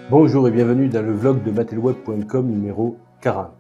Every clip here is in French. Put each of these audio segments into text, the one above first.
Bonjour et bienvenue dans le vlog de matelweb.com numéro 40.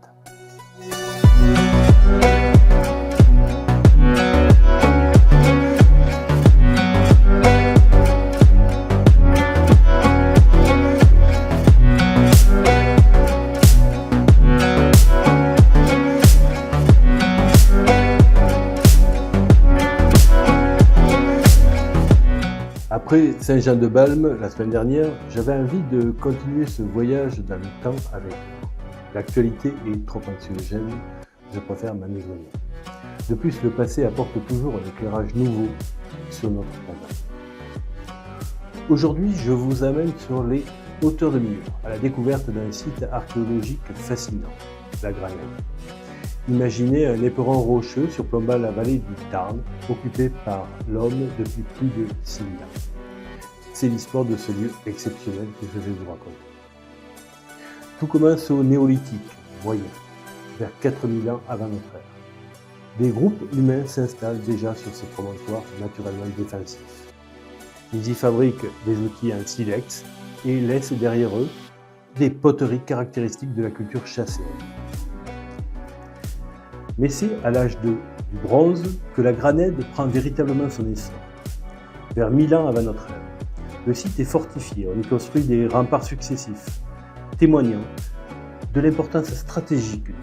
Après Saint-Jean-de-Balme, la semaine dernière, j'avais envie de continuer ce voyage dans le temps avec vous. L'actualité est trop anxiogène, je préfère m'en éloigner. De plus, le passé apporte toujours un éclairage nouveau sur notre planète. Aujourd'hui, je vous amène sur les hauteurs de Millau, à la découverte d'un site archéologique fascinant, la Granède. Imaginez un éperon rocheux surplombant la vallée du Tarn, occupée par l'homme depuis plus de 6 000 ans. C'est l'histoire de ce lieu exceptionnel que je vais vous raconter. Tout commence au néolithique moyen, vers 4000 ans avant notre ère. Des groupes humains s'installent déjà sur ces promontoires naturellement défensifs. Ils y fabriquent des outils en silex et laissent derrière eux des poteries caractéristiques de la culture chasséenne. Mais c'est à l'âge du bronze que la Granède prend véritablement son essor. Vers 1000 ans avant notre ère, le site est fortifié, on y construit des remparts successifs, témoignant de l'importance stratégique du lieu.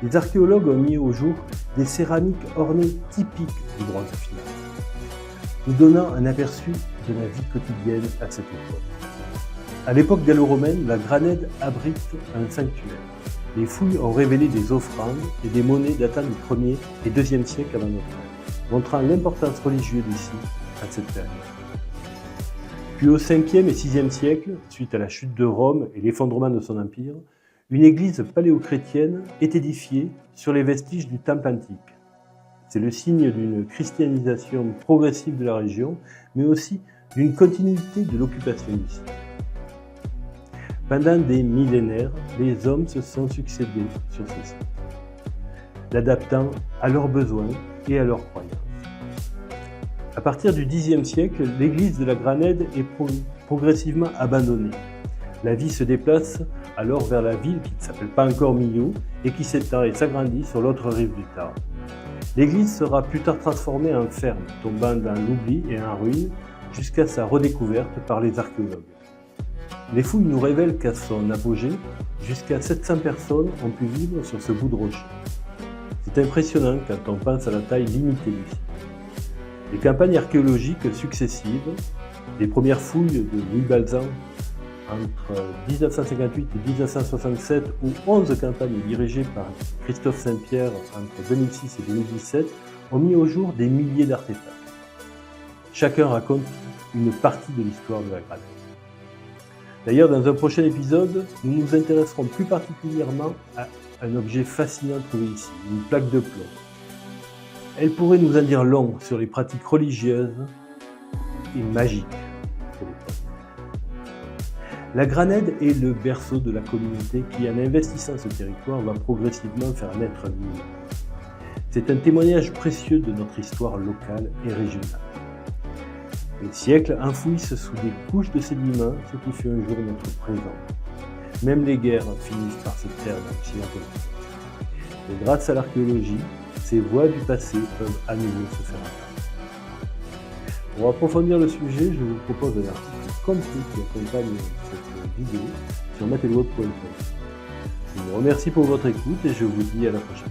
Les archéologues ont mis au jour des céramiques ornées typiques du bronze final, nous donnant un aperçu de la vie quotidienne à cette époque. À l'époque gallo-romaine, la Granède abrite un sanctuaire. Les fouilles ont révélé des offrandes et des monnaies datant du 1er et 2e siècle avant notre ère, montrant l'importance religieuse du site à cette période. Puis au 5e et 6e siècle, suite à la chute de Rome et l'effondrement de son empire, une église paléochrétienne est édifiée sur les vestiges du temple antique. C'est le signe d'une christianisation progressive de la région, mais aussi d'une continuité de l'occupation du site. Pendant des millénaires, les hommes se sont succédés sur ce site, l'adaptant à leurs besoins et à leurs croyances. À partir du Xe siècle, l'église de la Granède est progressivement abandonnée. La vie se déplace alors vers la ville qui ne s'appelle pas encore Millau et qui s'étend et s'agrandit sur l'autre rive du Tarn. L'église sera plus tard transformée en ferme, tombant dans l'oubli et en ruine jusqu'à sa redécouverte par les archéologues. Les fouilles nous révèlent qu'à son apogée, jusqu'à 700 personnes ont pu vivre sur ce bout de rocher. C'est impressionnant quand on pense à la taille limitée du site. Les campagnes archéologiques successives, les premières fouilles de Louis Balzan entre 1958 et 1967 ou 11 campagnes dirigées par Christophe Saint-Pierre entre 2006 et 2017 ont mis au jour des milliers d'artefacts. Chacun raconte une partie de l'histoire de la Granède. D'ailleurs, dans un prochain épisode, nous nous intéresserons plus particulièrement à un objet fascinant trouvé ici, une plaque de plomb. Elle pourrait nous en dire long sur les pratiques religieuses et magiques de l'époque. La Granède est le berceau de la communauté qui, en investissant ce territoire, va progressivement faire naître un humain. C'est un témoignage précieux de notre histoire locale et régionale. Les siècles enfouissent sous des couches de sédiments ce qui fut un jour notre présent. Même les guerres finissent par se taire dans le silence collectif. Et grâce à l'archéologie, ces voies du passé peuvent à nouveau se faire entendre. Pour approfondir le sujet, je vous propose un article complet qui accompagne cette vidéo sur matelweb.com. Je vous remercie pour votre écoute et je vous dis à la prochaine.